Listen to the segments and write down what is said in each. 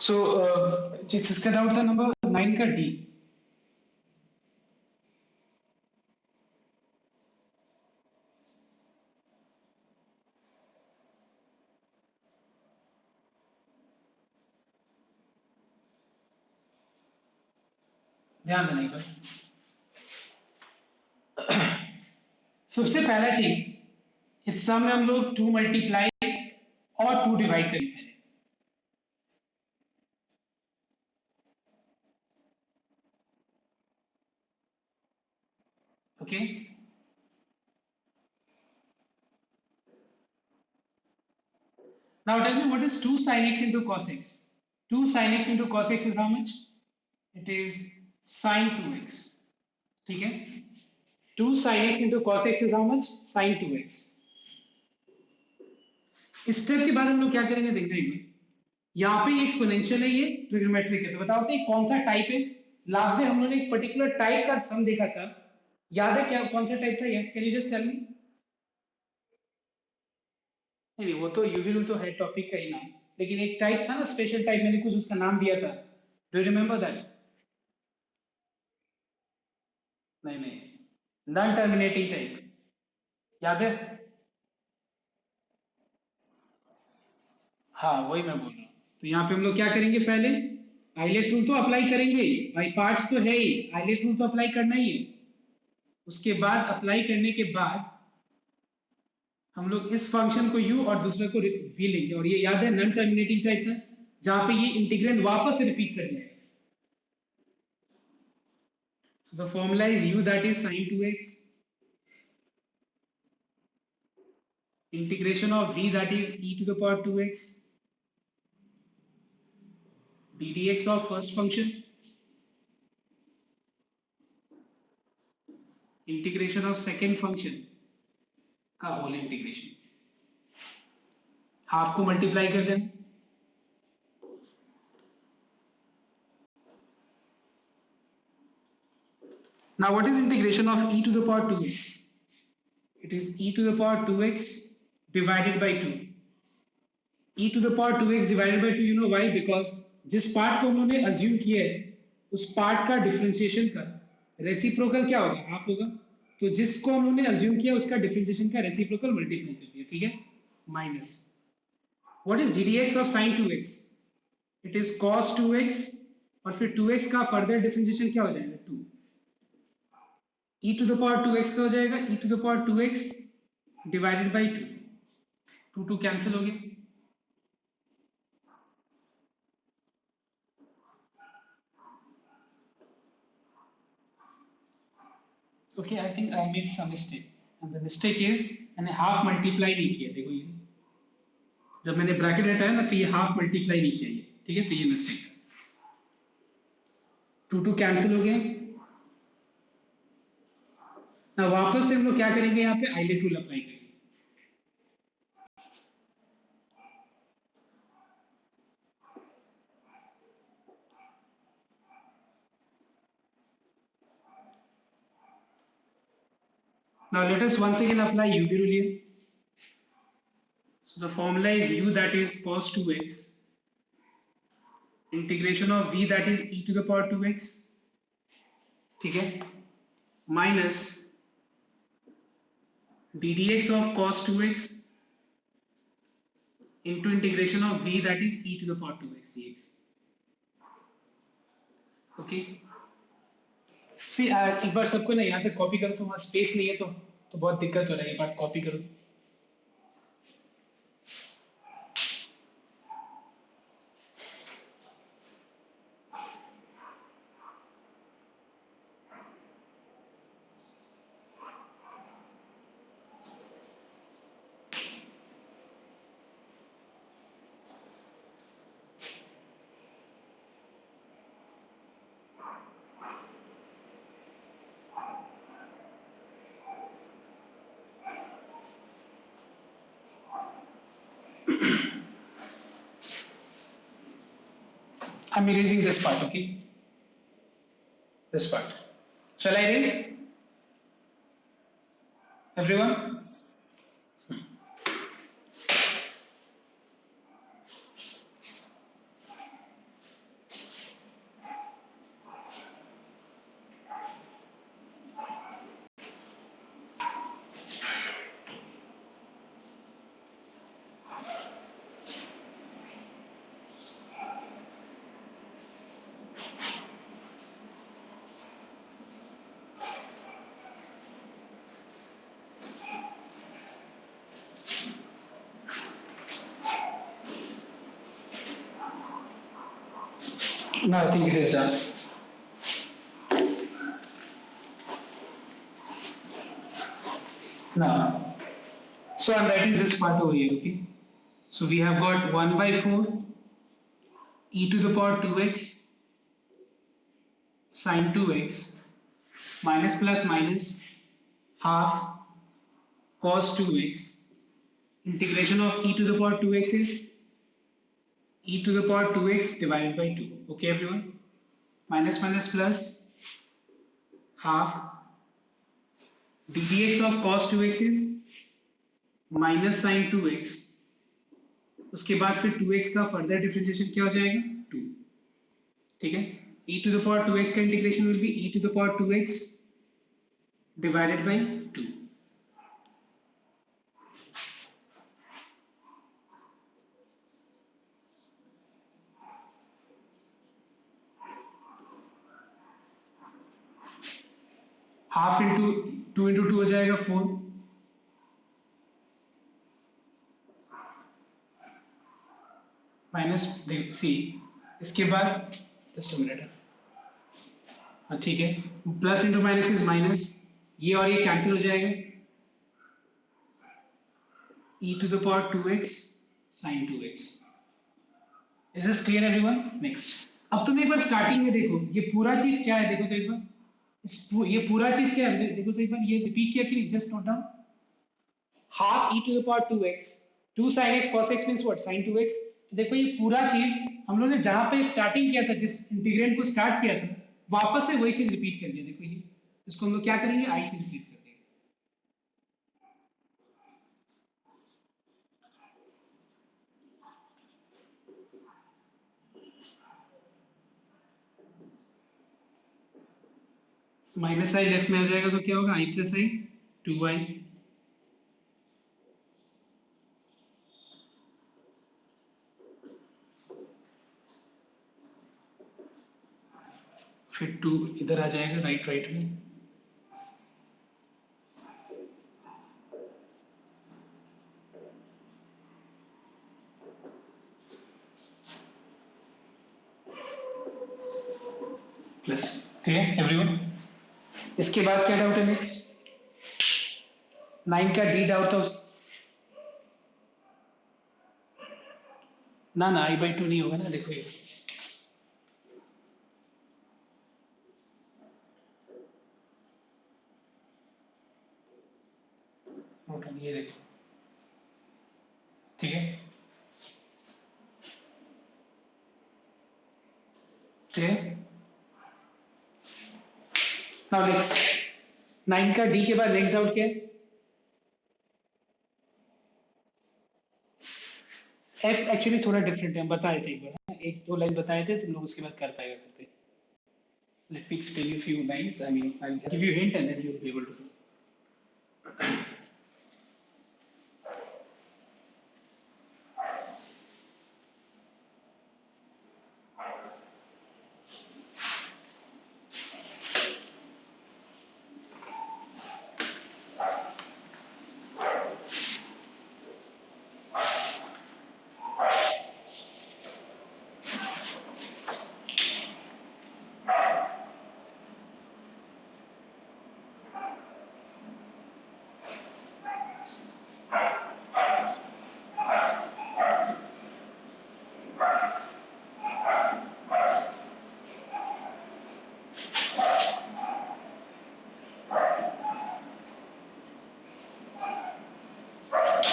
सो जिसका डाउट था नंबर 9 का डी। ध्यान देने पर सबसे पहला चीज इस सम में हम लोग 2 मल्टीप्लाई और 2 डिवाइड करें पहले। Okay now tell me what is 2 sin x into cos x. 2 sin x into cos x is how much? It is sin 2x. ठीक है, 2 sin x into cos x is how much? Sin 2x. इस step के बाद हम लोग क्या करेंगे देखते हैं। यहाँ पे एक्सपोनेंशियल है, ये ट्रिग्नोमेट्रिक है, तो बताओ तो कौन सा टाइप है। लास्ट डे हम लोगों ने एक पर्टिकुलर टाइप का सम देखा था, याद है क्या कौन सा टाइप था? ये can you just tell me? नहीं वो तो यूजुअल तो है टॉपिक का ही नाम, लेकिन एक टाइप था ना स्पेशल टाइप, मैंने कुछ उसका नाम दिया था। Do you remember that? नहीं नहीं, नॉन टर्मिनेटिंग टाइप, याद है? हाँ वही मैं बोल रहा हूँ। तो यहाँ पे हम लोग क्या करेंगे, पहले आइलेट रूल तो अप्लाई करेंगे, बाई पार्ट्स तो है ही, आइलेट रूल तो अप्लाई करना ही है। उसके बाद अप्लाई करने के बाद हम लोग इस फंक्शन को u और दूसरे को v लेंगे, और ये याद है नॉन टर्मिनेटिंग टाइप था, जहां पे ये इंटीग्रैंड वापस से रिपीट कर जाएगा। So the formula is u that is sin 2x integration of v that is e to the power 2x ddx of first function integration of second function का whole integration, half को multiply कर देना। Now what is integration of e to the power 2x? It is e to the power 2x divided by 2. e to the power 2x divided by 2, you know why? Because जिस part को हम लोगों ने assume किया है उस part का differentiation का रेसिप्रोकल क्या होगा? हाफ होगा। तो जिसको हम लोगों ने अज्यूम किया उसका डिफरेंशिएशन का रेसिप्रोकल मल्टीप्लाई कर दिया, ठीक है, minus what is ddx of sin 2x? It is cos 2x, और फिर 2x का फर्दर डिफरेंशिएशन क्या हो जाएगा? 2 e to the power 2x का हो जाएगा e to the power 2x divided by 2, 2 2 cancel हो गया। Okay, I think I made some mistake, and the mistake is मैंने हाफ मल्टीप्लाई नहीं किया। देखो ये जब मैंने ब्रैकेट हटाया ना तो ये हाफ मल्टीप्लाई नहीं किया ये, ठीक है, तो ये मिस्टेक था। 2 2 कैंसिल हो गए। ना वापस से हम लोग क्या करेंगे, यहाँ पे आइलेट रूल अप्लाई करेंगे। Now let us once again apply UV rule here. So the formula is u that is cos 2x integration of v that is e to the power 2x, ठीक है, minus ddx of cos 2x into integration of v that is e to the power 2x dx. Okay see एक बार सबको ना यहाँ तक copy करो, तो वहाँ स्पेस नहीं है तो बहुत दिक्कत हो रहा है, एक बार कॉपी करो। I'm erasing this part, okay? This part. Shall I erase? Everyone? No, I think it is done. Now, so I'm writing this part over here, okay? So we have got 1 by 4 e to the power 2x sine 2x minus plus minus half cos 2x. Integration of e to the power 2x is e to the power 2x divided by 2. Okay, everyone? Minus minus plus half ddx of cos 2x is minus sin 2x. उसके बाद फिर 2x का further differentiation क्या हो जाएगा 2. ठीक है, e to the power 2x का integration will be e to the power 2x divided by 2. Half into 2 into 2 हो जाएगा 4 माइनस सी. इसके बाद जस्ट मिनट, हाँ ठीक है, plus into minus is minus, ये और ये कैंसिल हो जाएगा, e to the power 2x sin 2x. Is this clear everyone? Next, अब तुम एक बार स्टार्टिंग में देखो ये पूरा चीज क्या है, देखो तो एक बार ये पूरा चीज क्या है, देखो तो एक बार ये रिपीट किया कि नहीं, just note down half e to the power 2x 2 sin x cos x means what sin 2x. तो देखो ये पूरा चीज हम लोगों ने जहां पे स्टार्टिंग किया था, जिस इंटीग्रेंड को स्टार्ट किया था, वापस से वही चीज रिपीट कर दिया. देखो ये इसको हम लोग क्या करेंगे, i से रिप्लेस कर देंगे. माइनस आई लेफ्ट में आ जाएगा तो क्या होगा, i प्लस आई 2i. फिर 2 इधर आ जाएगा राइट राइट में. प्लस. Clear everyone? इसके बाद क्या डाउट है नेक्स्ट? 9 का डी डाउट था ना ना i/2 नहीं होगा ना, देखो ये ये देखो, ठीक है, ठीक है. नाउ नेक्स्ट 9 का डी के बाद नेक्स्ट डाउट क्या है? एफ एक्चुअली थोड़ा डिफरेंट है, हम बताए थे एक बार, एक दो लाइन बताए थे, तुम लोग उसके बाद कर पाएगा करते. Let me explain you few lines, I mean I give you hint and then you will be able to.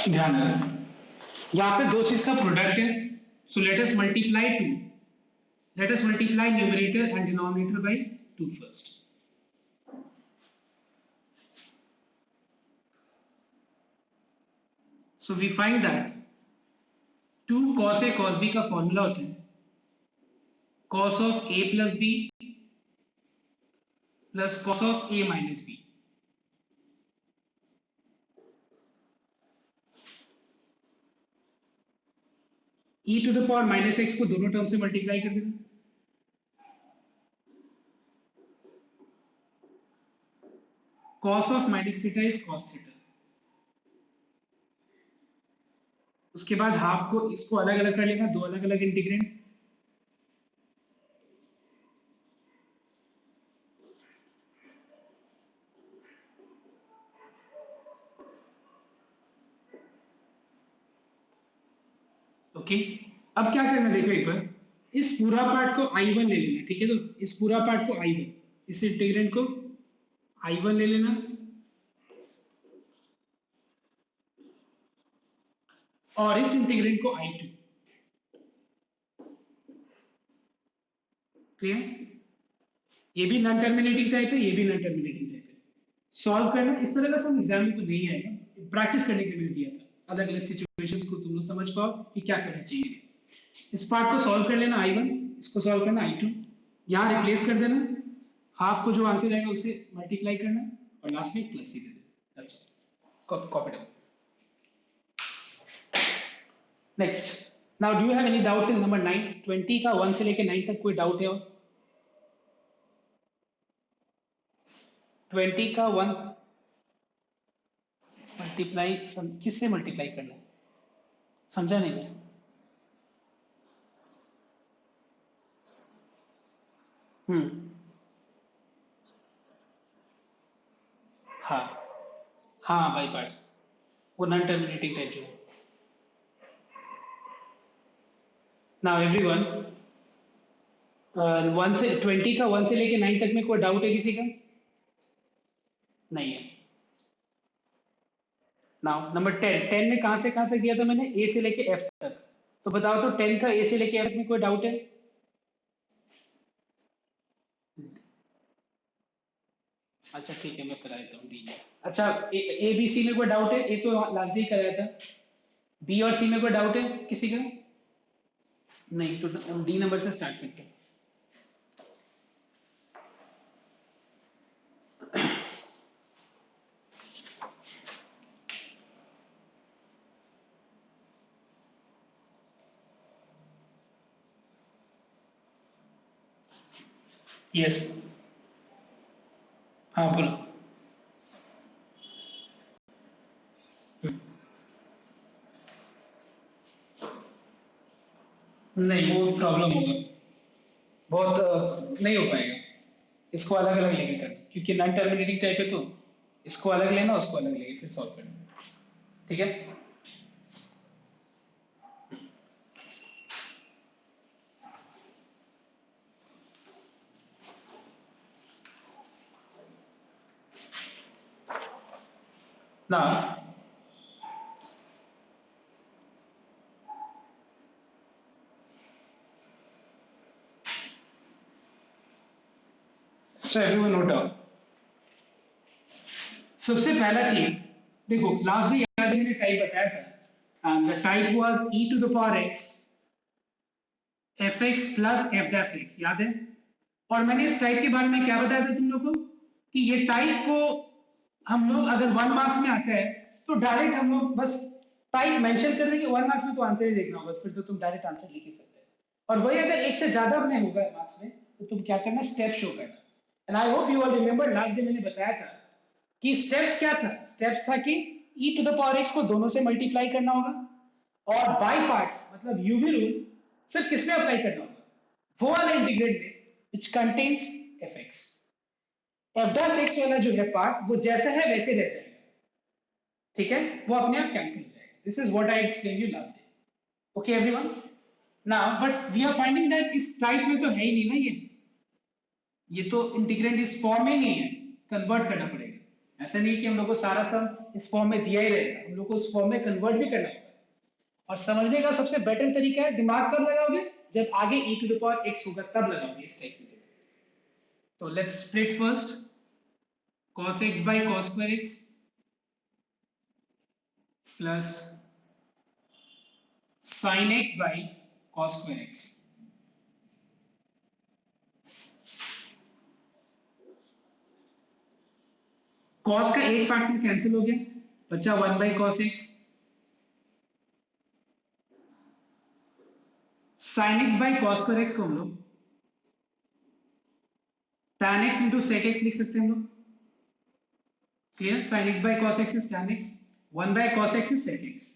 ध्यान रखना यहाँ पे दो चीज का प्रोडक्ट है, so let us multiply 2, let us multiply numerator and denominator by 2 first. So we find that 2 cos a cos b का formula होता है cos of a plus b plus cos of a minus b. e to the power minus x को दोनों term से multiply कर देना, cos of minus theta is cos theta. उसके बाद हाफ को इसको अलग अलग कर लेना, दो अलग अलग इंटीग्रेंड, ओके, अब क्या करना देखो एक बार, इस पूरा पार्ट को I1 ले लेना, ठीक है, तो इस पूरा पार्ट को I1, इस इंटीग्रेंड को I1 ले लेना, और इस इंटीग्रेंड को I2। क्लियर? ये भी नॉन टर्मिनेटिंग टाइप है, ये भी नॉन टर्मिनेटिंग टाइप है। सॉल्व करना इस तरह का सब एग्जाम में तो नहीं आएगा, प्रैक्टिस करने के लिए दिया था, अलग अलग सिचुएशंस को तुम लोग समझ पाओ कि क्या करना चाहिए। इस पार्ट को सॉल्व कर लेना I1, इसको सॉल्व करना I2, यहाँ रिप्लेस कर देना, हाफ को जो आंसर आएगा उसे मल्टीप्लाई करना और लास्ट में प्लस ही दे देना। अच्छा, copy down. Next, now do you have any doubt till number 9? 20 का 1 से लेके 9 तक कोई डाउट है? और 20 का 1 मल्टीप्लाई किससे मल्टीप्लाई करना है, समझा नहीं मैं। हाँ हाँ बाई पार्ट्स, वो नॉन टर्मिनेटिंग टाइप जो है। नाउ एवरीवन, 1 से 20 का 1 से लेके 9 तक में कोई डाउट है किसी का? नहीं है। नाउ नंबर 10 में कहां से कहां तक दिया था मैंने? ए से लेके एफ तक। तो बताओ तो 10 का ए से लेके एफ में कोई डाउट है? अच्छा ठीक है, मैं करा देता हूँ डी। अच्छा, ए बी सी में कोई डाउट है? ए तो लास्ट डे कराया था। बी और सी में कोई डाउट है किसी का? नहीं, तो डी नंबर से स्टार्ट करते हैं। यस, हाँ बोलो। नहीं, वो प्रॉब्लम होगा, बहुत नहीं हो पाएगा। इसको अलग अलग लेके करना, क्योंकि नॉन टर्मिनेटिंग टाइप है, तो इसको अलग लेना, उसको अलग लेके फिर सॉल्व करना, ठीक है? ना सो एवरीवन नोट डाउन। सबसे पहला चीज देखो, लास्ट डे याद है मैंने टाइप बताया था, the type was e to the power x fx plus f dash x, याद है? और मैंने इस टाइप के बारे में क्या बताया था तुम लोग को, कि ये टाइप को हम लोग अगर 1 मार्क्स में आता है तो डायरेक्ट हम लोग बस टाइप मेंशन कर देंगे, 1 मार्क्स में तो आंसर ही देखना होगा, फिर तो तुम डायरेक्ट आंसर लिख ही सकते हो। और वही अगर एक से ज्यादा में होगा मार्क्स में, तो तुम क्या करना, स्टेप शो करना। And I hope you all remember last day मैंने बताया था कि स्टेप्स क्या था। स्टेप्स था कि e to the power x को दोनों से मल्टीप्लाई करना होगा, और बाय पार्ट्स मतलब यूवी रूल सिर्फ किसमें अप्लाई करना होगा, वो वाले इंटीग्रेंड में which contains fx। f dash x वाला जो है पार्ट, वो जैसा है वैसे रह जाएगा, ठीक है, वो अपने आप कैंसिल हो जाएगा। This is what I explain you last day, okay everyone? Now but we are finding that इस टाइप में तो है ही नहीं ना, ये तो इंटीग्रेंड इस फॉर्म में नहीं है, कन्वर्ट करना पड़ेगा। ऐसा नहीं कि हम लोग को सारा सम इस फॉर्म में दिया ही रहेगा, हम लोग को उस फॉर्म में कन्वर्ट भी करना होगा। और समझने का सबसे बेटर तरीका है, दिमाग कब लगाओगे, जब आगे e to the power x होगा तब लगाओगे इस टाइप में। तो let's split first, cos x by cos square x plus sin x by cos square x। cos का एक फैक्टर कैंसिल हो गया, बचा 1 by cos x। sin x by cos square x को हम लोग tan x into sec x लिख सकते हैं हम लोग, clear? sin x by cos x is tan x, 1 by cos x is sec x।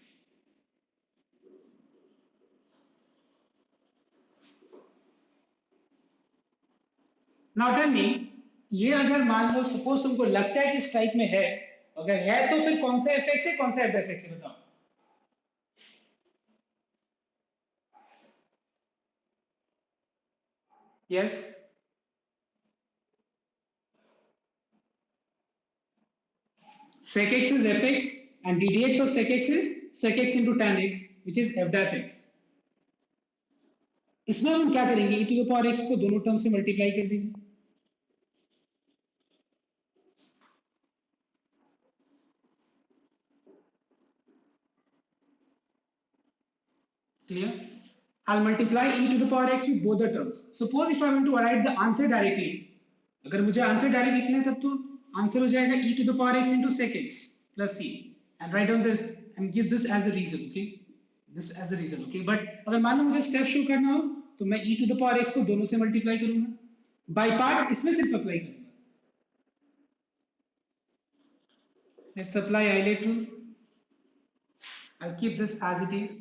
Now tell me, ये अगर मान लो सपोज तुमको लगता है कि इस टाइप में है, अगर है तो फिर कौन सा fx है, कौन सा f dash x है, बताओ? Yes. Sec x is fx and ddx of sec x is sec x into tan x, which is f dash x. इसमें हम क्या करेंगे, e to the power x को दोनों टर्म से मल्टीप्लाई कर देंगे. Clear? I'll multiply e to the power x with both the terms. Suppose if I want to write the answer directly, अगर मुझे आंसर डायरेक्ट लिखना है तब तो आंसर हो जाएगा e to the power x into sec x plus c, and write down this and give this as the reason. Okay, this as a reason. Okay, but अगर मान लो मुझे स्टेप शो करना हो तो मैं e to the power x को दोनों से मल्टीप्लाई करूंगा, बाय पार्ट्स इसमें सिर्फ अप्लाई करूंगा. Let's apply Euler rule. I'll keep this as it is.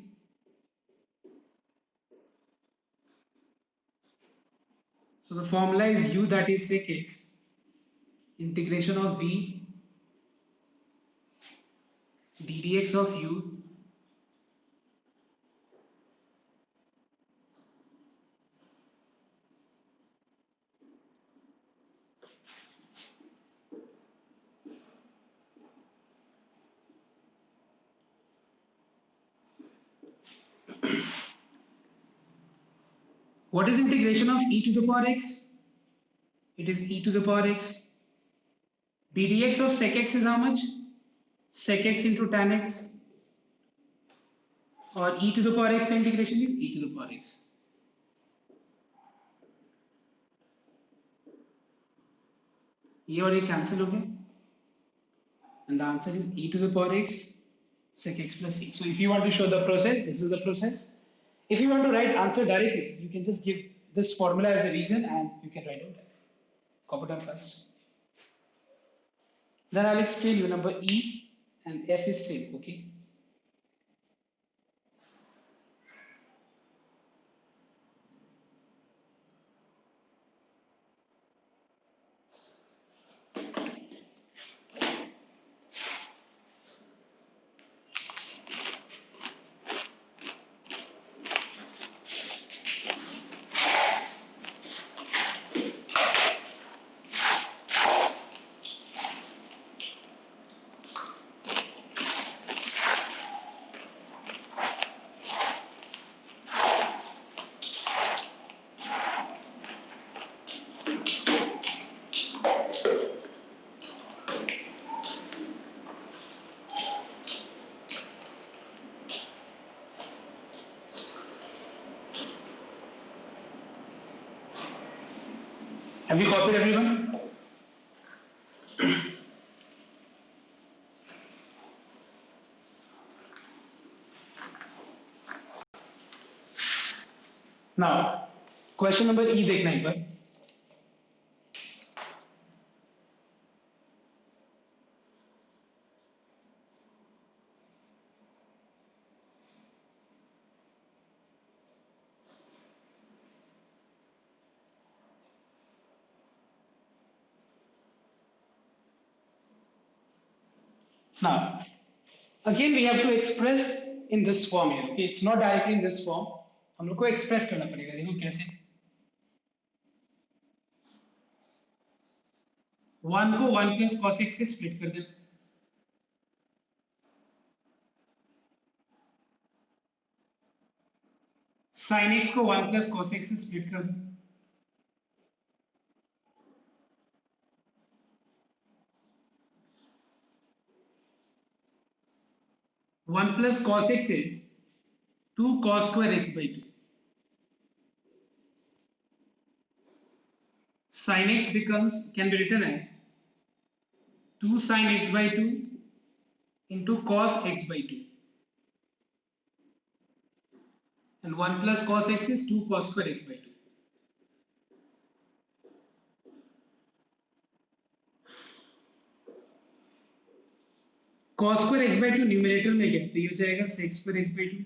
So the formula is u, that is sec x, integration of v ddx of u What is integration of e to the power x? It is e to the power x. ddx of sec x is how much? Sec x into tan x. Or e to the power x का integration is e to the power x. ये और ये cancel हो गए. And the answer is e to the power x sec x plus c. So if you want to show the process, this is the process. If you want to write answer directly, you can just give this formula as a reason and you can write out that. Copy down first. Then I'll explain you number E and F is same, okay? Have you copied everyone? Now, question number E देखना एक बार. Now, again we have to express in this form here. Okay, it's not directly in this form. हम लोग को express करना पड़ेगा. देखो कैसे. 1 को 1 plus cos x से split कर देना. sin x को 1 plus cos x से split कर दो. One plus cos x is 2 cos square x by 2. Sin x can be written as 2 sin x by 2 into cos x by 2. And 1 plus cos x is 2 cos square x by 2. Cos square x by 2 numerator में गया तो ये हो जाएगा sec square x by 2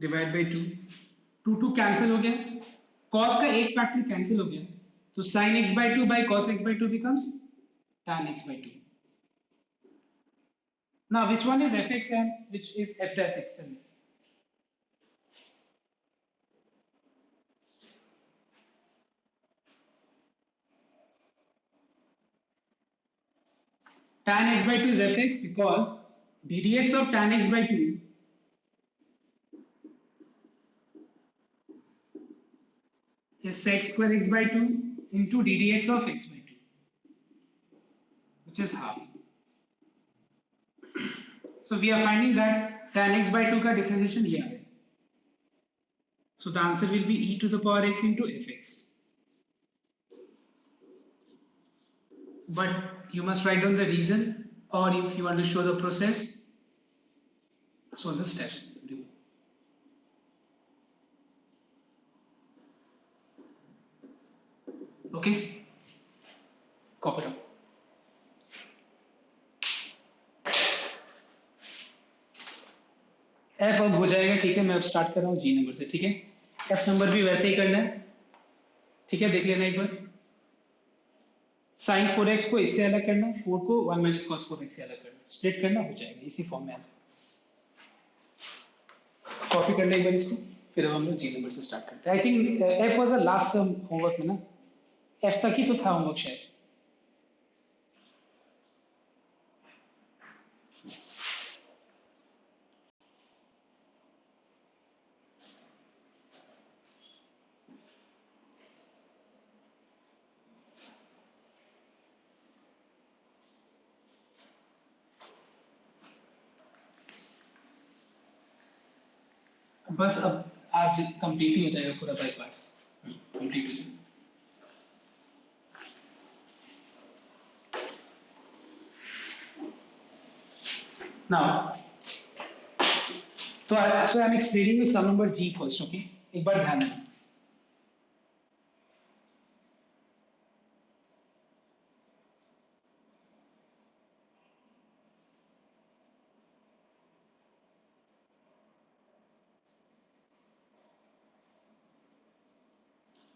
divide by 2. 2 cancel हो गया. cos का एक फैक्टर कैंसिल हो गया तो sin x by 2 by cos x by 2 becomes tan x by 2. Now which one is fx and which is f dash x? tan x by 2 is fx because ddx of tan x by 2 is sec square x by 2 into ddx of x by 2, which is half. So we are finding that tan x by 2 का differentiation ये आ गया. So the answer will be e to the power x into fx. But you must write down the reason, or if you want to show the process, so the steps. Okay, copy it up. F अब हो जाएगा, ठीक है. मैं अब start कर रहा हूँ G नंबर से, ठीक है. F नंबर भी वैसे ही करना है, ठीक है. देख लेना एक बार. sin 4x को इससे अलग करना, 4 को 1 minus cos 4x से अलग करना, स्प्लिट करना, हो जाएगा. इसी फॉर्म में आ जाएगा. कॉपी करना एक बार इसको, फिर अब हम लोग G नंबर से स्टार्ट करते हैं. I think F was the last sum homework में ना, F तक ही तो था होमवर्क शायद. बस अब आज कंप्लीट ही हो जाएगा पूरा बाय पार्ट्स, कंप्लीट हो जाएगा. Now so I am explaining you sum number G first, okay. एक बार ध्यान देना.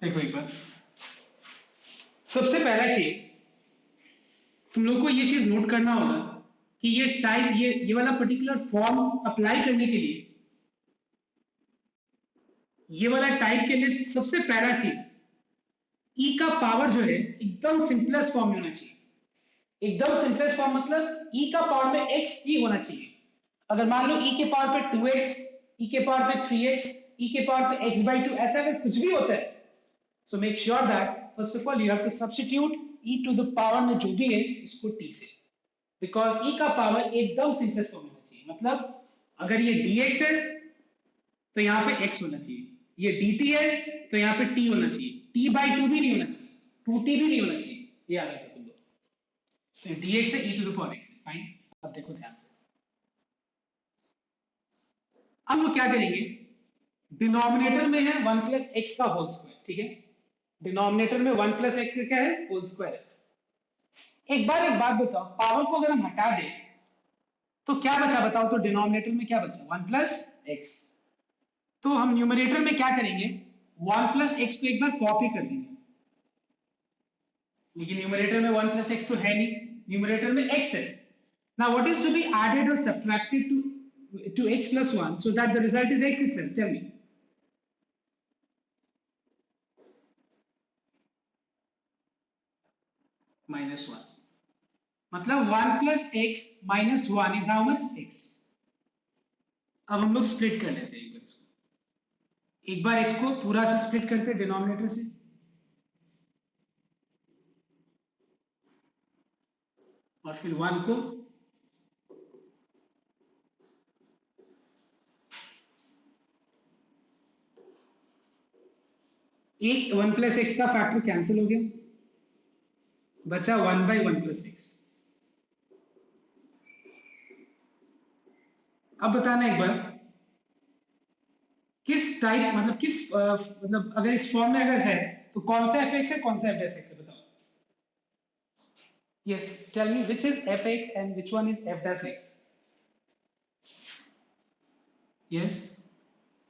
देखो एक बार, सबसे पहला चीज तुम लोग को ये चीज नोट करना होगा कि ये टाइप, ये वाला पर्टिकुलर फॉर्म अप्लाई करने के लिए, ये वाला टाइप के लिए सबसे पहला चीज e का पावर जो है एकदम सिंपलेस्ट फॉर्म में होना चाहिए. एकदम सिंपलेस्ट फॉर्म मतलब e का पावर में x ही होना चाहिए. अगर मान लो e के पावर पे 2x, e के पावर पे 3x, e के पावर पे x by 2, ऐसा अगर कुछ भी होता है, so make sure that first of all you have to substitute e to the power में जो भी है इसको t से, because e का पावर एकदम सिंपलेस्ट फॉर्म में होना चाहिए. मतलब अगर ये dx है तो यहाँ पे x होना चाहिए, ये dt है तो यहाँ पे t होना चाहिए, t by 2 भी नहीं होना चाहिए, 2t भी नहीं होना चाहिए. ये याद रखो तुम लोग. तो dx है e to the power x. Fine. अब देखो ध्यान से, अब वो क्या करेंगे, डिनोमिनेटर में है 1 plus x का होल स्क्वायर, ठीक है. डिनोमिनेटर में 1 plus x क्या है, होल स्क्वायर है. एक बात बताओ, पावर को अगर हम हटा दें तो क्या बचा बताओ. तो डिनोमिनेटर में क्या बचा, 1 plus x. तो हम न्यूमरेटर में क्या करेंगे, 1 plus x को एक बार कॉपी कर देंगे. लेकिन न्यूमरेटर में 1 plus x तो है नहीं, न्यूमरेटर में x है. Now what is to be added or subtracted to x plus 1 so that the result is x itself? Tell me. Minus 1. मतलब 1 plus x minus 1 is how much, x. अब हम लोग split कर लेते हैं एक बार इसको पूरा से स्प्लिट करते हैं डिनोमिनेटर से. और फिर 1 को एक 1 plus x का फैक्टर कैंसिल हो गया, बचा 1 by 1 plus x. अब बताना एक बार किस टाइप, मतलब किस मतलब अगर इस फॉर्म में अगर है तो कौन सा fx है, कौन सा f dash x है, बताओ. Yes, tell me which is fx and which one is f dash x. Yes,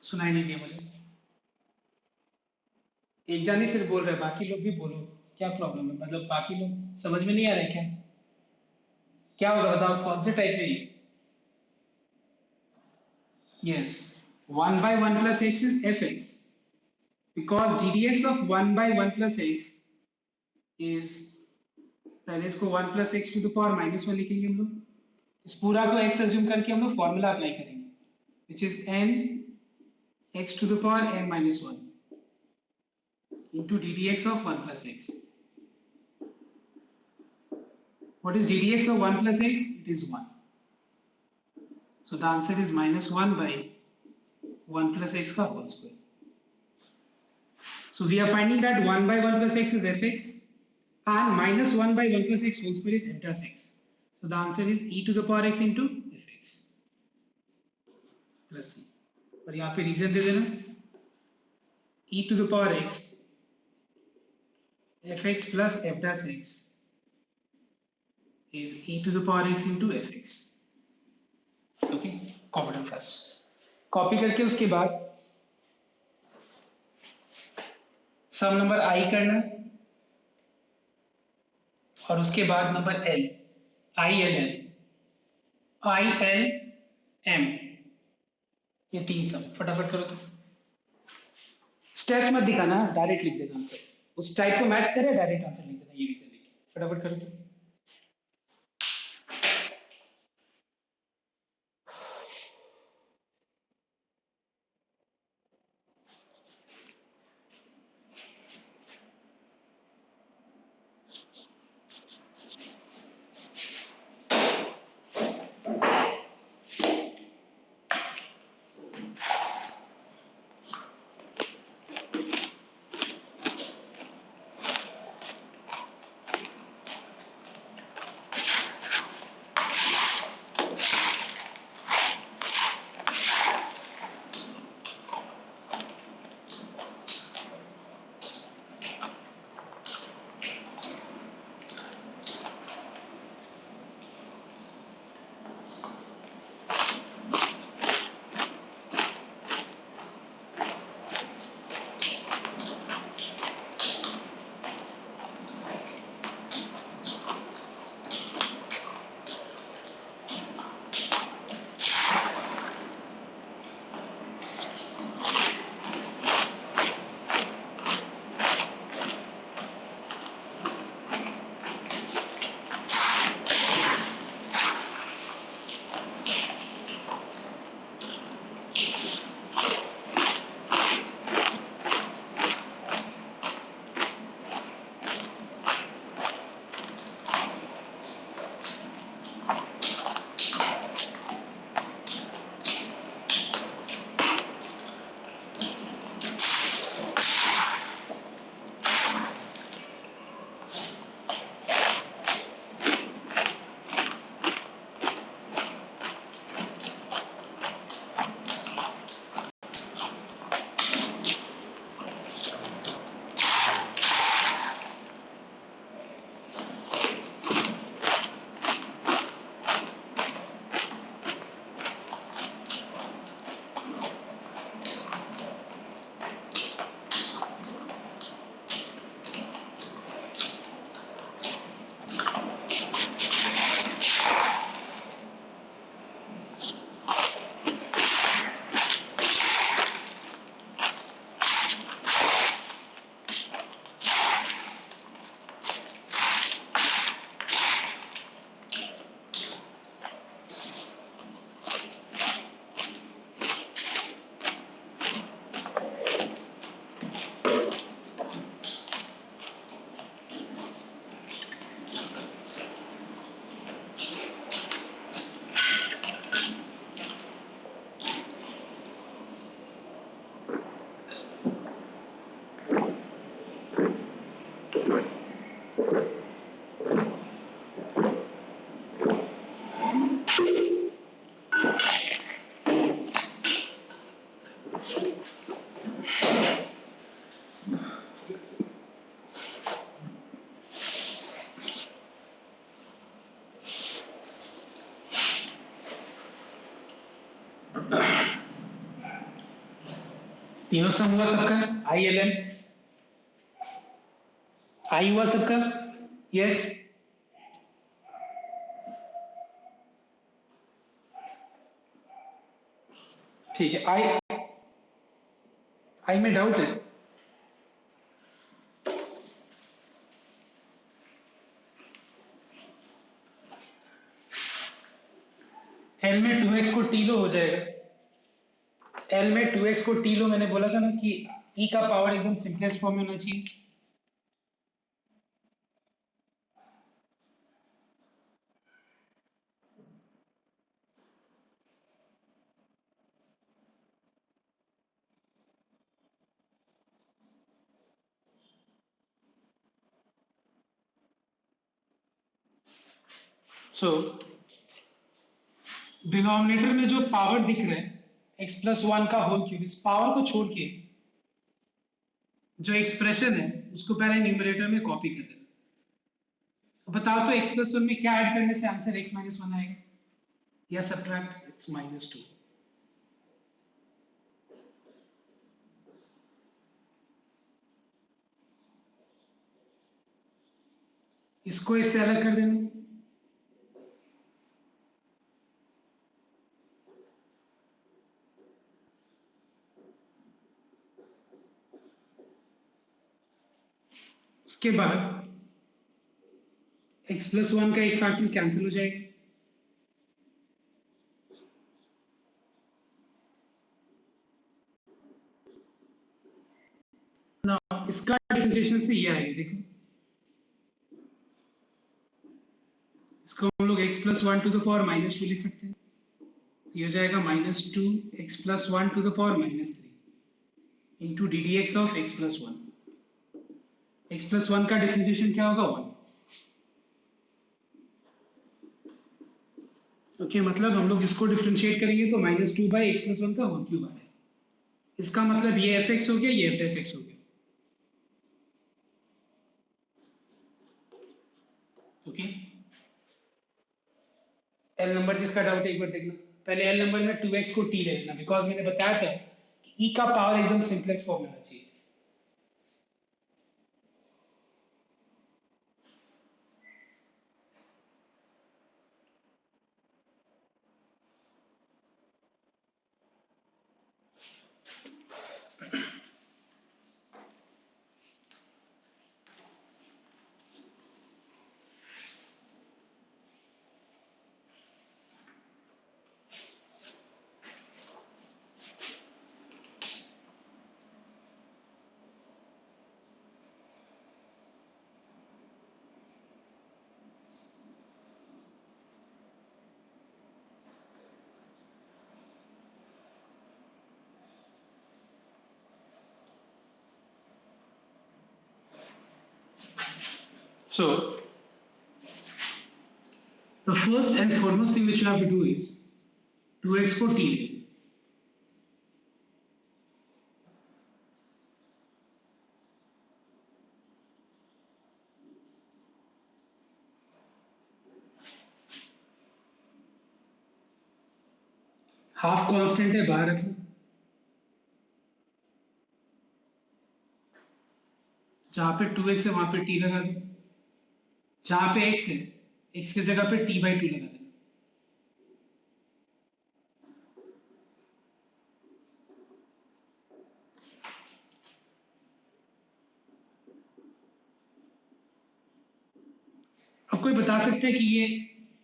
सुनाई नहीं दिया मुझे. एक जानी सिर्फ बोल रहा है, बाकी लोग भी बोलो. क्या प्रॉब्लम है, मतलब बाकी लोग समझ में नहीं आ रहा है क्या, क्या होगा बताओ, कौन से टाइप में. Yes, 1 by 1 plus x is fx because ddx of 1 by 1 plus x is पहले इसको 1 plus x to the power minus one लिखेंगे हम लोग, इस पूरा को x अज्यूम करके हम लोग फॉर्मूला अप्लाई करेंगे, which is n x to the power n minus one into ddx of 1 plus x. What is ddx of 1 plus x? It is 1. So the answer is minus 1 by 1 plus x ka whole square. So we are finding that 1 by 1 plus x is fx and minus 1 by 1 plus x whole square is m plus x. So the answer is e to the power x into fx plus c. और यहाँ पे reason दे देना, e to the power x fx plus f dash x is e to the power x into fx. Okay, copy down first, copy करके उसके बाद सम number आई करना और उसके बाद number L, I L L, I L M, ये तीन सम फटाफट करो। तो स्टेप्स मत दिखाना, डायरेक्ट लिख देना आंसर, उस टाइप को मैच करे डायरेक्ट आंसर लिख देना, ये रीजन लिख फटाफट करो। तो तीनों सम हुआ सबका, आई एल एम, आई हुआ सबका, यस। ठीक है, आई में डाउट है, 2x को टी लो हो जाएगा। L में 2x को टी लो, मैंने बोला था ना कि e का पावर एकदम सिंपलेस्ट फॉर्म में होना चाहिए। सो डिनोमिनेटर में जो पावर दिख रहा है x+1 का होल क्यूब, इस पावर को छोड़ के जो एक्सप्रेशन है उसको पहले न्यूमरेटर में कॉपी कर देना। बताओ तो x+1 में क्या ऐड करने से आंसर x-1 आएगा, या सब्ट्रैक्ट x-2? इसको इससे अलग कर देना। उसके बाद x+1 का एक फैक्टर कैंसिल हो जाएगा। ना इसका डिफरेंशिएशन से ये आएगा, देखो इसको हम लोग x+1 टू द पावर -2 लिख सकते हैं। ये हो जाएगा -2 x+1 to the power -3 into d d x of x+1। x+1 का डिफरेंशिएशन क्या होगा? 1। ओके, मतलब हम लोग इसको डिफरेंशिएट करेंगे तो -2 बाई x+1 का होल क्यूब आ रहा है। इसका मतलब ये fx हो गया, ये f'(x) हो गया। ओके, एल नंबर जिसका डाउट है एक बार देखना। पहले एल नंबर में 2x को t ले लेना, बिकॉज मैंने बताया था कि e का पावर एकदम सिंपलेक्स फॉर्म में होना चाहिए। So the first and foremost thing which you have to do is 2x को t ले। हाफ कांस्टेंट है, बाहर रखना। जहां पे 2x है वहां पे t लगा दो। जहां पे x है, x की जगह पे t/2 लगा देना। अब कोई बता सकता है कि ये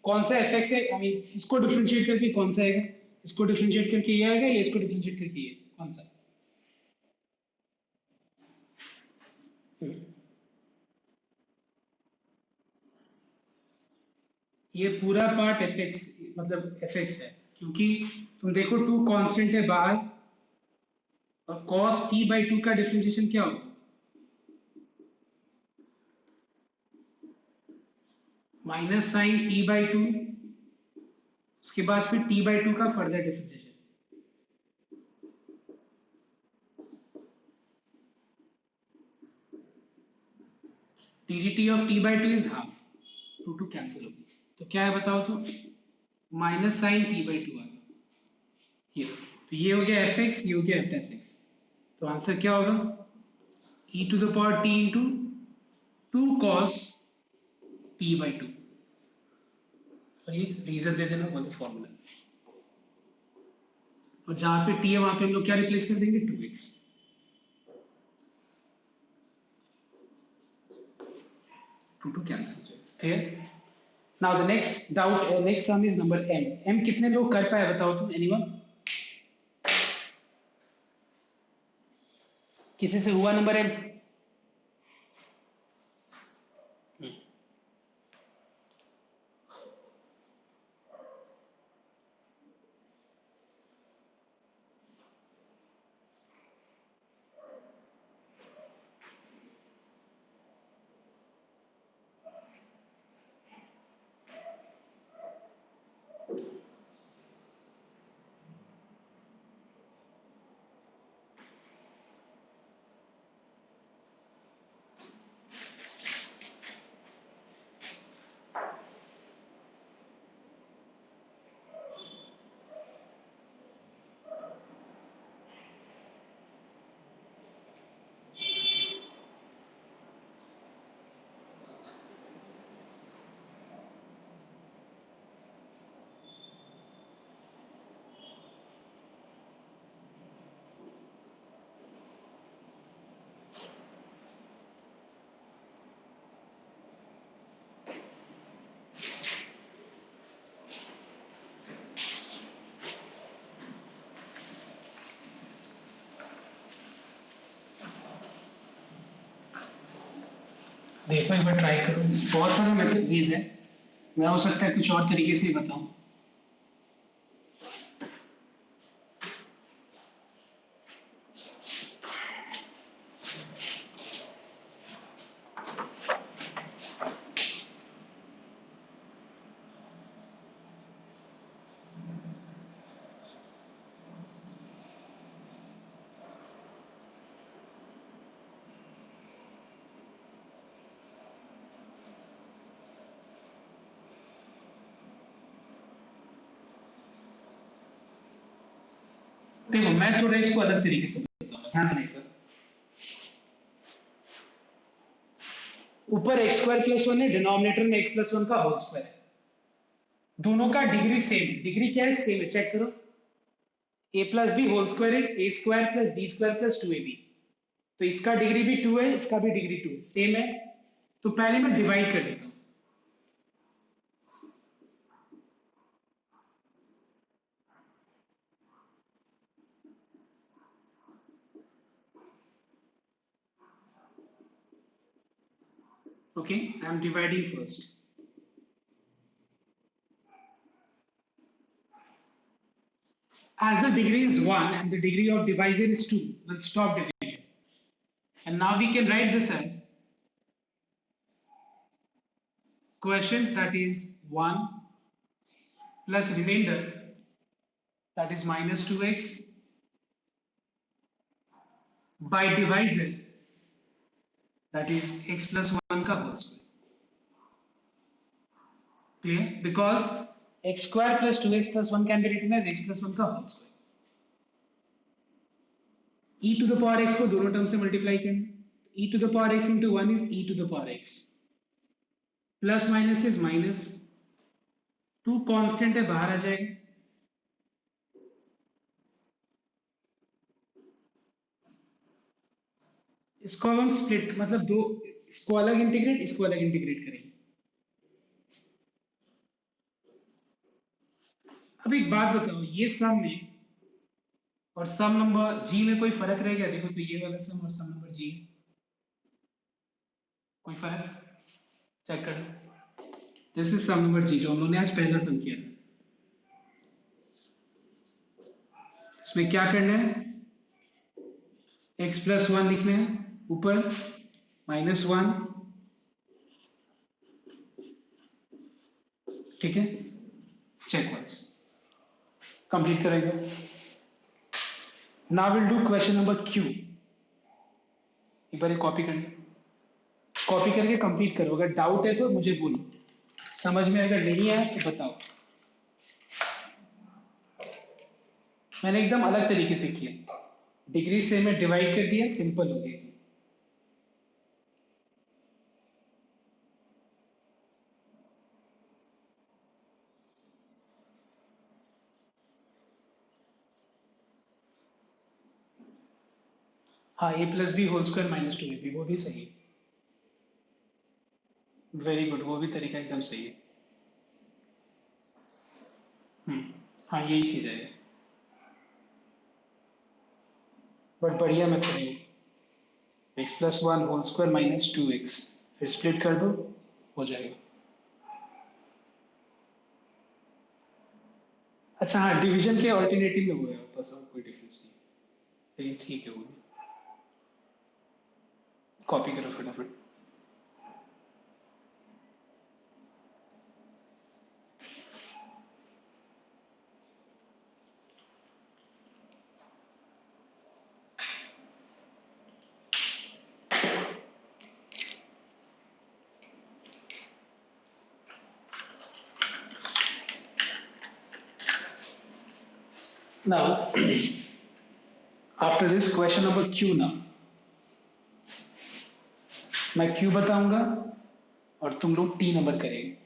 कौन सा fx है? आई मीन इसको डिफरेंशिएट करके कौन सा आएगा? इसको डिफरेंशिएट करके ये आएगा, या इसको डिफरेंशिएट करके ये? कौन सा? ये पूरा पार्ट fx, मतलब fx है, क्योंकि तुम देखो 2 कांस्टेंट है बाहर, और cos t/2 का डिफरेंशिएशन क्या होगा? माइनस साइन t/2, उसके बाद फिर t/2 का further differentiation. dt of t/2 is half, 2 cancel होगी, तो क्या है बताओ तो? माइनस साइन t/2 आ गया ये। तो ये हो गया fx, ये हो गया f'(x). तो आंसर क्या होगा? e to the power t into 2 cos t/2। और ये रीजन दे देना, वो फॉर्मूला। और जहां पे t है वहां पे हम लोग क्या रिप्लेस कर देंगे? 2x। 2 कैंसिल हो जाएगा। Now the next doubt, next sum is number m. m कितने लोग कर पाए बताओ तुम, एनीवन? किसी से हुआ नंबर m? देखो एक बार ट्राई करो, बहुत सारे मेथड वेज है, मैं हो सकता है कुछ और तरीके से ही बताऊं. देखो मैं थोड़ा इसको अलग तरीके से बताऊंगा, ध्यान देकर. ऊपर एक्स स्क्वायर प्लस वन है, डिनोमिनेटर में एक्स प्लस वन का होल स्क्वायर है. दोनों का डिग्री सेम है. डिग्री क्या है? सेम है. चेक करो. A plus b whole square is a square plus b square plus 2ab. तो इसका डिग्री भी 2 है, इसका भी डिग्री 2 है, सेम है. तो पहले मैं डिवाइड कर देता हूं. Okay, I am dividing first. As the degree is 1 and the degree of divisor is 2, we'll stop division. And now we can write this as quotient, that is 1 plus remainder, that is minus 2x, by divisor, that is x plus 1 का whole square. Clear? Because x square plus 2x plus 1 can be written as x plus 1 का whole square. e to the power x को दोनों term से multiply करना. e to the power x into 1 is e to the power x. Plus minus is minus. 2 constant है, बाहर आ जाएगा. इसको हम स्प्लिट, मतलब दो, इसको अलग इंटीग्रेट, इसको अलग इंटीग्रेट करेंगे. अब एक बात बताओ, ये सम में और सम नंबर जी में कोई फर्क रह गया? देखो तो ये वाला सम और सम नंबर जी, कोई फर्क? चेक कर. दिस इज सम नंबर जी जो हम लोगों ने आज पहला सम किया था. इसमें क्या करना है? x प्लस 1 लिखना है ऊपर, माइनस 1. ठीक है, चेक वंस. कंप्लीट करेंगे. Now will do question number Q. एक बार कॉपी करना, कॉपी करके कंप्लीट करो. अगर डाउट है तो मुझे बोलो, समझ में अगर नहीं आया तो बताओ. मैंने एकदम अलग तरीके से किया. डिग्री से मैं डिवाइड कर दिया, सिंपल हो गया. हाँ, a plus b whole square minus 2ab, वो भी सही है. वेरी गुड, वो भी तरीका एकदम सही है. हाँ यही चीज है, बट बढ़िया मत करिए। X plus one whole square minus two x, फिर स्प्लिट कर दो, हो जाएगा। अच्छा हाँ, डिवीजन के ऑल्टरनेटिव में हुआ है, बस और कोई डिफरेंस नहीं, लेकिन ठीक है वो। कॉपी करो फटाफट। Now, after this question number Q now, मैं Q बताऊंगा और तुम लोग T नंबर करेंगे।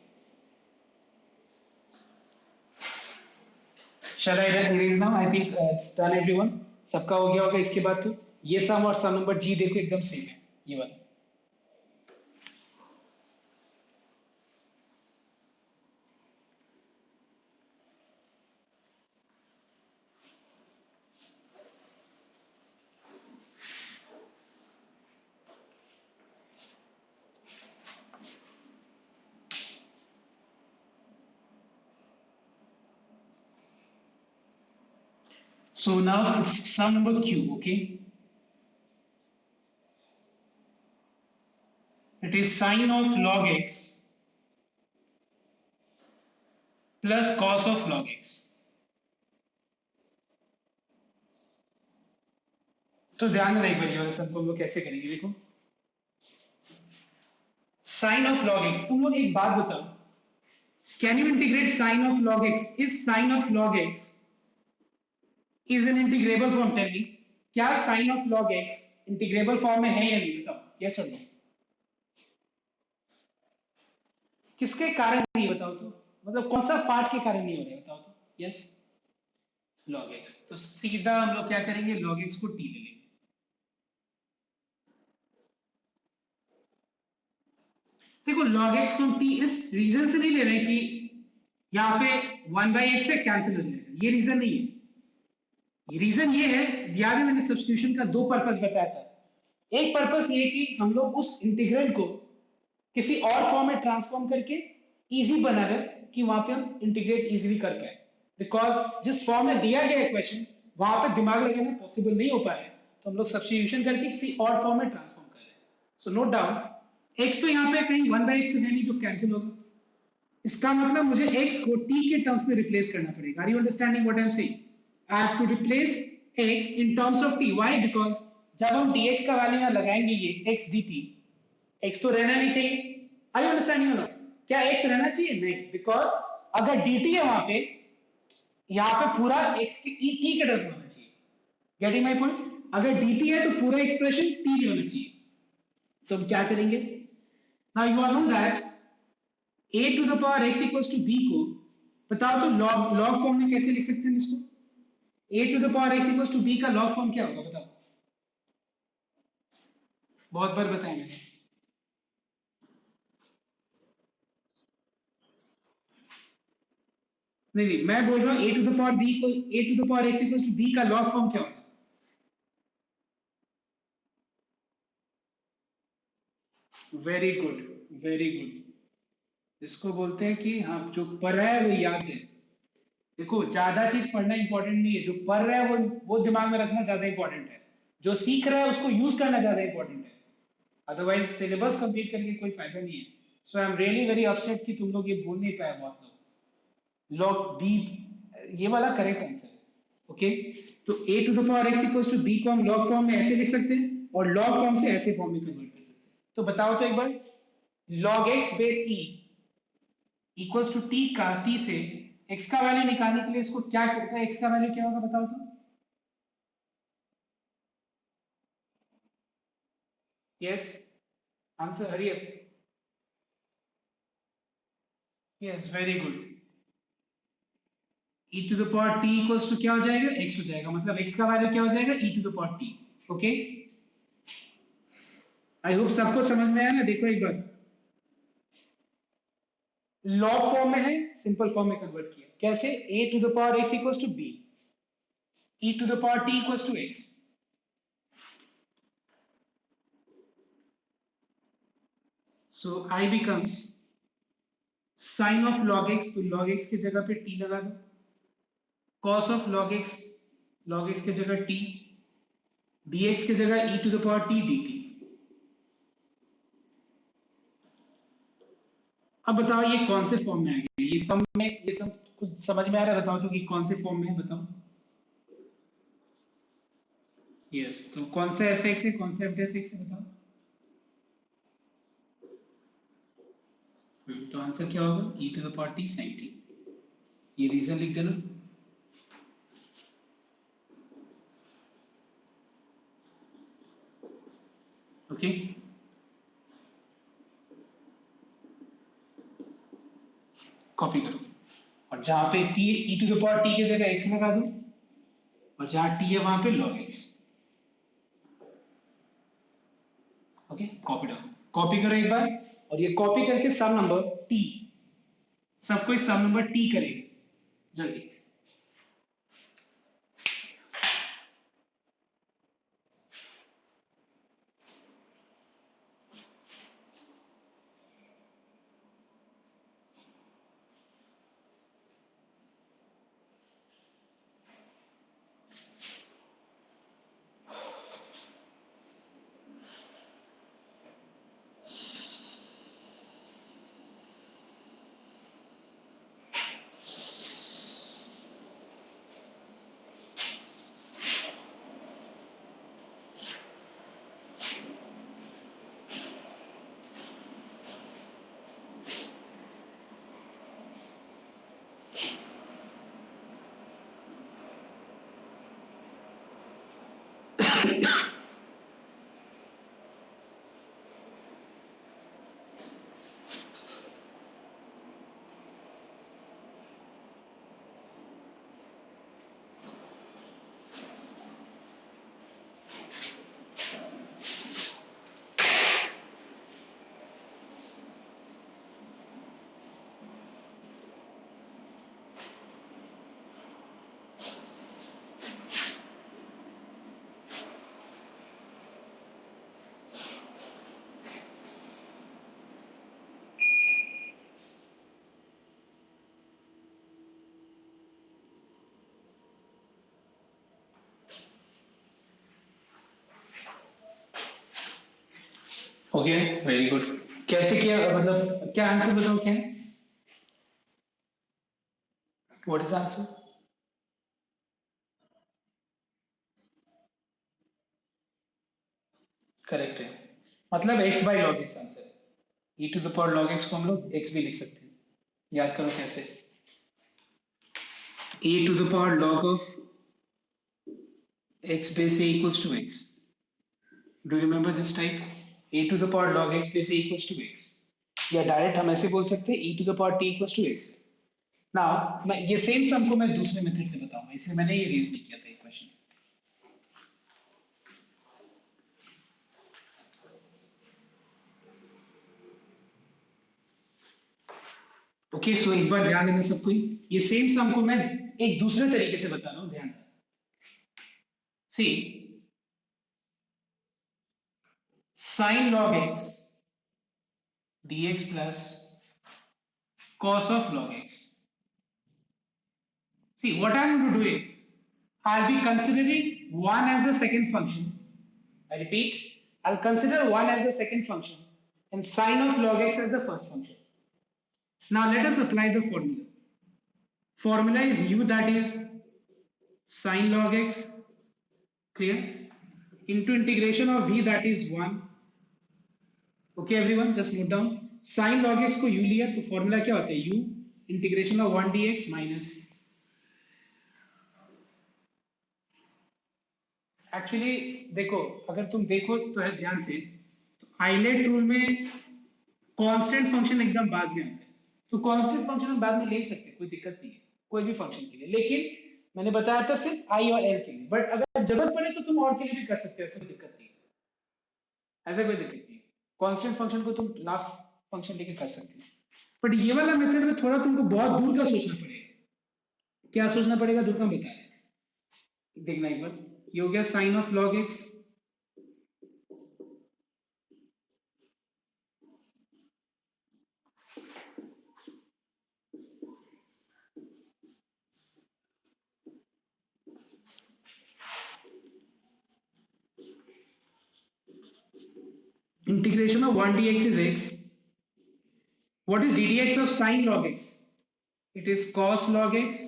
Shall I erase now? I think it's done everyone. सबका हो गया होगा इसके बाद तो। ये सम और सम नंबर G देखो एकदम सेम है, ये वाला। So now it's sum number Q, okay? It is sine of log x plus cos of log x. तो ध्यान में एक बार ये वाला सम को हम लोग कैसे करेंगे, देखो। साइन ऑफ लॉग एक्स, तुम लोग एक बात बताओ, can you integrate sine of log x? Is sine of log x is an integrable form? Tell me, क्या sine of log x integrable form में है या नहीं, बताओ, यस और नो। किसके कारण नहीं, बताओ तो, मतलब कौन सा पार्ट के कारण नहीं हो रहा है, बताओ तो, यस लॉग एक्स। तो सीधा हम लोग क्या करेंगे, लॉग एक्स को टी ले लेंगे। देखो लॉग एक्स को हम टी इस रीजन से नहीं ले रहे कि यहाँ पे 1/x से कैंसिल हो जाएगा, ये रीजन नहीं है। रीजन ये है, याद है मैंने सब्स्टिट्यूशन का दो पर्पस बताया था। एक पर्पस ये कि हम लोग उस इंटीग्रल को किसी और फॉर्म में ट्रांसफॉर्म करके इजी बना रहे कि वहां पे हम इंटीग्रेट इजीली कर पाए, बिकॉज जिस फॉर्म में दिया गया है क्वेश्चन वहां पे दिमाग लगाना पॉसिबल नहीं हो पाया, तो हम लोग सब्स्टिट्यूशन करके किसी और फॉर्म में ट्रांसफॉर्म कर रहे हैं। सो नोट डाउन, एक्स तो यहाँ पे कहीं 1/x तो है नहीं जो कैंसिल होगा, इसका मतलब मुझे x को t के टर्म्स में रिप्लेस करना पड़ेगा। Are you understanding what I am saying? I have to replace x in terms of t। Why? Because जब हम dx का वैल्यू यहां लगाएंगे, ये x dt, x तो रहना नहीं चाहिए। आर यू अंडरस्टैंडिंग और नॉट? क्या x रहना चाहिए? नहीं, बिकॉज अगर dt है वहां पे, यहां पे पूरा x के t के टर्म्स में होना चाहिए। Getting my point? अगर dt है तो पूरा एक्सप्रेशन t में होना चाहिए। तो हम क्या करेंगे, now you are know that a to the power x equals to b को बताओ तो लॉग फॉर्म में कैसे लिख सकते हैं इसको? a to the power x equals to b का लॉग फॉर्म क्या होगा, बताओ? बहुत बार बताया मैंने। नहीं नहीं, मैं बोल रहा हूं a to the power b को, a to the power x equals to b का लॉग फॉर्म क्या होगा? Very good, very good. इसको बोलते हैं कि हाँ, जो पढ़ रहा है वो याद है। देखो ज्यादा चीज पढ़ना इंपॉर्टेंट नहीं है, जो पढ़ रहा है वो दिमाग में रखना ज्यादा इंपॉर्टेंट है, जो सीख रहा है उसको यूज करना ज्यादा इंपॉर्टेंट है। अदरवाइज सिलेबस कंप्लीट करके कोई फायदा नहीं है। So I am really very upset कि तुम लोग ये बोल नहीं पाए बहुत लोग। लॉग बी ये वाला करेक्ट आंसर है, ओके। तो a to the power x equals to b को हम लॉग फॉर्म में ऐसे लिख सकते हैं और लॉग फॉर्म से ऐसे फॉर्म में कन्वर्ट कर सकते हैं। तो बताओ तो एक बार, log x base e equals to t का t से x का वैल्यू निकालने के लिए इसको क्या करता है, x का वैल्यू क्या होगा बताओ तो? Yes, answer, hurry up. Yes, very good. e to the power t equals to क्या हो जाएगा, x हो जाएगा, मतलब x का वैल्यू क्या हो जाएगा, e to the power t। Okay, I hope सबको समझ में आया ना। देखो एक बार, लॉग फॉर्म में है, सिंपल फॉर्म में कन्वर्ट किया, कैसे? a to the power x equals to b, e to the power t equals to x. So I becomes sin of log x, तो log x की जगह पे t लगा दो, cos of log x की जगह t, dx की जगह e to the power t dt. अब बताओ ये कौन से फॉर्म में आ गया? ये सब कुछ समझ में आ रहा है? बताओ तो कि कौन से फॉर्म में है, बताओ. यस, तो कौन सा एफ एक्स है, कौन सा एफ डैश एक्स है, बताओ. तो आंसर क्या होगा? e to the power t sin t. ये रीजन लिख देना. ओके, कॉपी करो और जहां पे t e to the power t की जगह x लगा दो और जहां t है वहां पे log x. Okay, copy down, copy करो एक बार. और ये कॉपी करके सम नंबर t, सबको सम नंबर t करेगा जल्दी. Okay, very good. कैसे किया, मतलब क्या आंसर बताओ, क्या है? What is answer? करेक्ट है, मतलब x by log x answer है. e to the power log x को हम लोग x भी लिख सकते हैं. याद करो कैसे. a to the power log of x base a equals to x. Do you remember this type? a to the power log x base a equals to x. या डायरेक्ट हम ऐसे बोल सकते हैं e to the power t equals to x. Now मैं ये same सम को मैं दूसरे मेथड से बताऊंगा, इसलिए मैंने ये रेज नहीं किया था इक्वेशन. ओके, सो एक बार ध्यान देना सबको. ये सेम सम को मैं एक दूसरे तरीके से बता रहा हूं, ध्यान. सी, sin log x dx plus cos of log x. See, what I'm going to do is I'll be considering 1 as the second function. I repeat, I'll consider 1 as the second function and sin of log x as the first function. Now let us apply the formula. Formula is u, that is sin log x, clear, into integration of v, that is 1. Okay everyone, just note down. Sin log x को u लिया तो formula क्या होता है? u integration of 1 dx minus. Actually देखो, अगर तुम देखो तो है ध्यान से, तो आइलेट रूल में कांस्टेंट फंक्शन एकदम बाद में आता है. तो कांस्टेंट फंक्शन हम बाद में ले सकते हैं, कोई दिक्कत नहीं है कोई भी फंक्शन के लिए. लेकिन मैंने बताया था सिर्फ आई और एल के लिए, बट अगर जरूरत पड़े तो तुम और के लिए भी कर सकते हो, ऐसा कोई दिक्कत नहीं है. ऐसा कोई दिक्कत नहीं है. कांस्टेंट फंक्शन को तुम लास्ट फंक्शन लेके कर सकते हो. बट ये वाला मेथड में थोड़ा तुमको बहुत दूर का सोचना पड़ेगा. क्या सोचना पड़ेगा दुर्गा बता रहे, देखना एक बार, ये हो गया sine of log x, integration of 1 dx is x. What is ddx of sin log x? It is cos log x,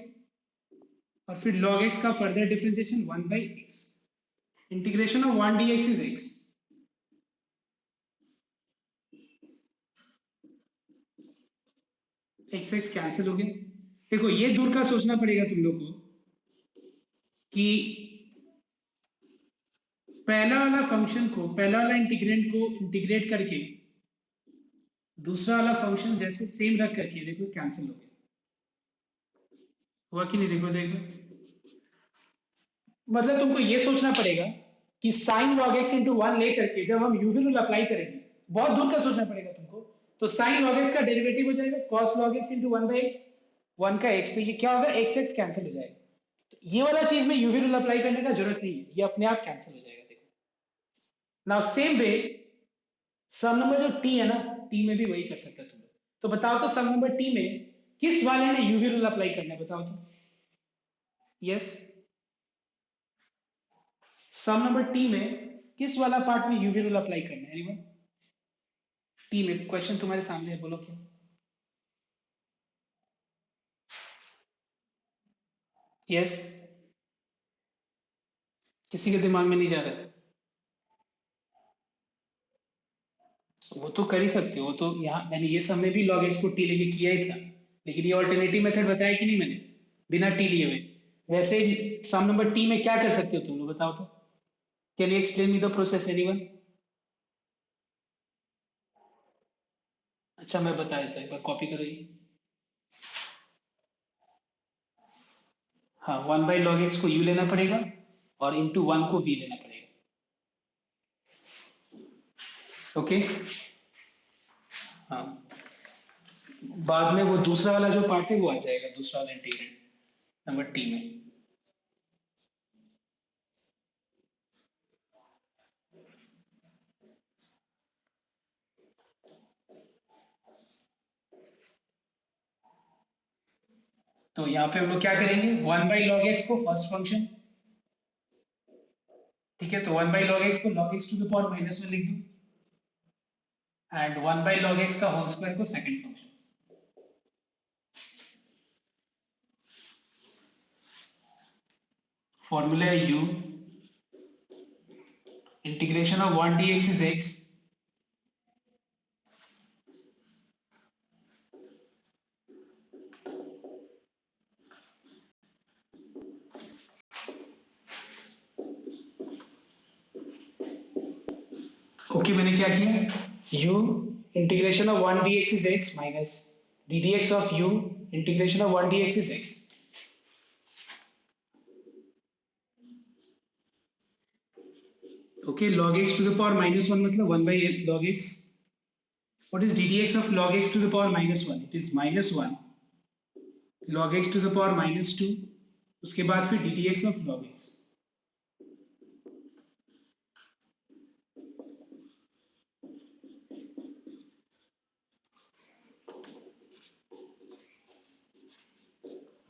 और फिर log x का further differentiation 1 by x. Integration of 1 dx is x. x x cancel हो गया. देखो ये दूर का सोचना पड़ेगा तुम लोग को कि पहला वाला फंक्शन को, पहला वाला इंटीग्रेंट को इंटीग्रेट करके दूसरा वाला फंक्शन जैसे सेम रख करके देखो कैंसिल हो गया. हुआ कि नहीं? देखो मतलब तुमको ये सोचना पड़ेगा कि साइन लॉग एक्स इंटू 1 ले करके जब हम यूवी रूल अप्लाई करेंगे, बहुत दूर का सोचना पड़ेगा तुमको, तो साइन लॉग एक्स का डेरिवेटिव हो जाएगा cos log x into 1 by x, 1 का x, तो ये क्या होगा, x x कैंसिल हो जाएगा. तो ये वाला चीज में यूवी रूल अप्लाई करने का जरूरत नहीं है, ये अपने आप कैंसिल हो जाएगा. देखो नाउ सेम वे सम नंबर जो t है ना, t में भी वही कर सकते हो तुम लोग. तो बताओ तो सम नंबर t में किस वाले ने यूवी रूल अप्लाई करना है, बताओ तो. यस, सम नंबर टी में किस वाला पार्ट में यूवी रूल अप्लाई करना है? एनीवन? टी में क्वेश्चन तुम्हारे सामने है, बोलो क्या. यस, किसी के दिमाग में नहीं जा रहा है? वो तो कर ही सकते हो, वो तो यहाँ मैंने ये सब में भी log x को t लेके किया ही था, लेकिन ये ऑल्टरनेटिव मेथड बताया कि नहीं मैंने, बिना t लिए हुए. वैसे सम नंबर t में क्या कर सकते हो तुम लोग, बताओ तो. Can you explain me the process, anyone? अच्छा मैं बता देता हूँ, एक बार कॉपी करो ये. हाँ, 1 बाई लॉग एक्स को u लेना पड़ेगा और इंटू 1 को v लेना पड़ेगा. ओके हाँ, बाद में वो दूसरा वाला जो पार्ट है वो आ जाएगा, दूसरा वाला इंटीग्रेंट नंबर टी में. तो यहाँ पे हम लोग क्या करेंगे, 1 बाई लॉग एक्स को फर्स्ट फंक्शन, ठीक है, तो 1 बाई लॉग एक्स को log x to the power minus में लिख दूं, एंड 1 बाई लॉग एक्स का होल स्क्वायर को सेकंड फंक्शन. फॉर्मूला है u, integration of 1 dx is x, okay मैंने क्या किया, u integration of 1 dx is x minus ddx of u integration of 1 dx is x. Okay, log x to the power minus 1 मतलब 1 by log x. What is ddx of log x to the power minus 1? It is minus 1 log x to the power minus 2, उसके बाद फिर ddx of log x.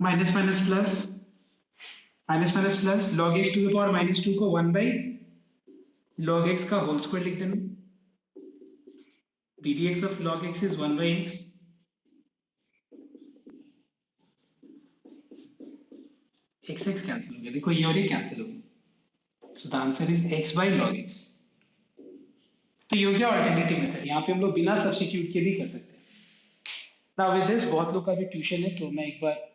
Minus minus plus, minus minus plus, log x to the power minus 2 को 1 by log x का whole square लिख देना, ddx of log x is 1 by x. x x cancel हो गया, देखो ये और ये कैंसिल हो गया, so the answer is x by log x. तो ये हो गया ऑल्टरनेटिव मेथड, यहाँ पे हम लोग बिना सब्स्टिट्यूट के भी कर सकते हैं. नाउ विद दिस बहुत लोग का भी ट्यूशन है, तो मैं एक बार